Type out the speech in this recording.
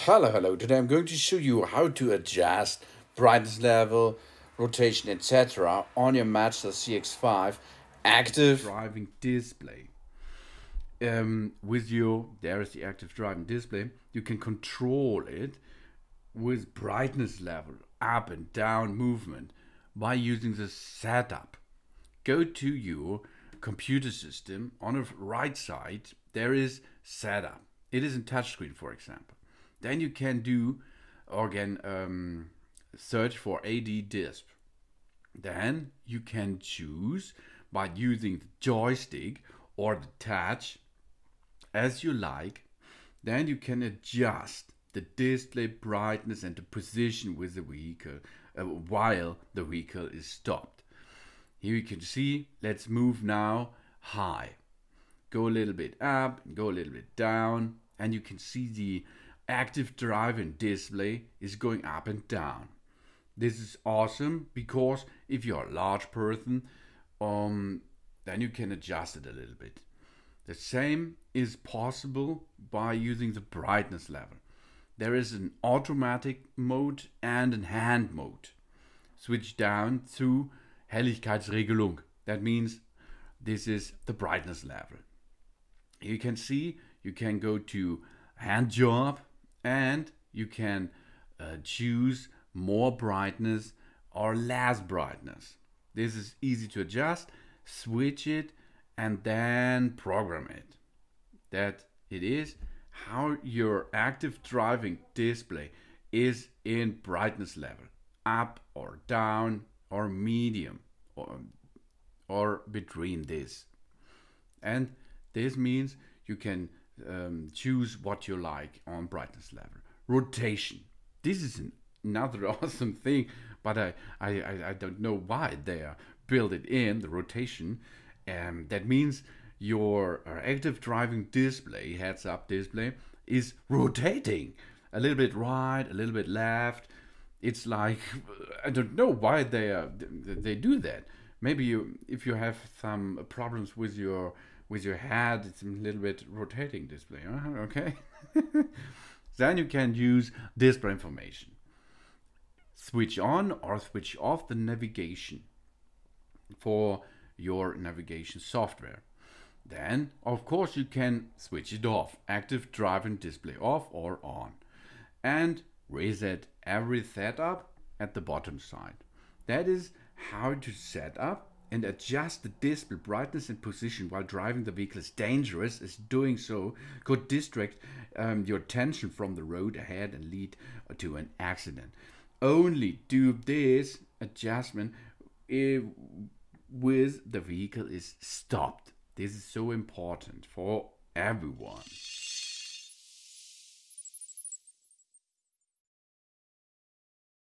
Hello. Today I'm going to show you how to adjust brightness level, rotation, etc. on your Mazda CX-5 active driving display. There is the active driving display. You can control it with brightness level, up and down movement by using the setup. Go to your computer system. On the right side, there is setup. It is in touchscreen, for example. Then you can do again search for AD disp. Then you can choose by using the joystick or the touch as you like. Then you can adjust the display brightness and the position with the vehicle while the vehicle is stopped. Here you can see, let's move now high. Go a little bit up and go a little bit down, and you can see the active driving display is going up and down. This is awesome because if you're a large person, then you can adjust it a little bit. The same is possible by using the brightness level. There is an automatic mode and a hand mode. Switch down to Helligkeitsregelung. That means this is the brightness level. You can see you can go to hand job and you can choose more brightness or less brightness. This is easy to adjust. Switch it and then program it. That it is how your active driving display is in brightness level, up or down or medium or between this. And this means you can choose what you like on brightness level. Rotation. This is another awesome thing, but I don't know why they build it in, the rotation. That means your active driving display, heads-up display, is rotating a little bit right, a little bit left. It's like, I don't know why they do that. Maybe if you have some problems with your head, it's a little bit rotating display. Okay. Then you can use display information. Switch on or switch off the navigation for your navigation software. Then, of course, you can switch it off. Active driving display off or on. And reset every setup at the bottom side. That is how to set up and adjust the display brightness and position while driving the vehicle is dangerous, as doing so could distract your attention from the road ahead and lead to an accident. Only do this adjustment with the vehicle is stopped. This is so important for everyone.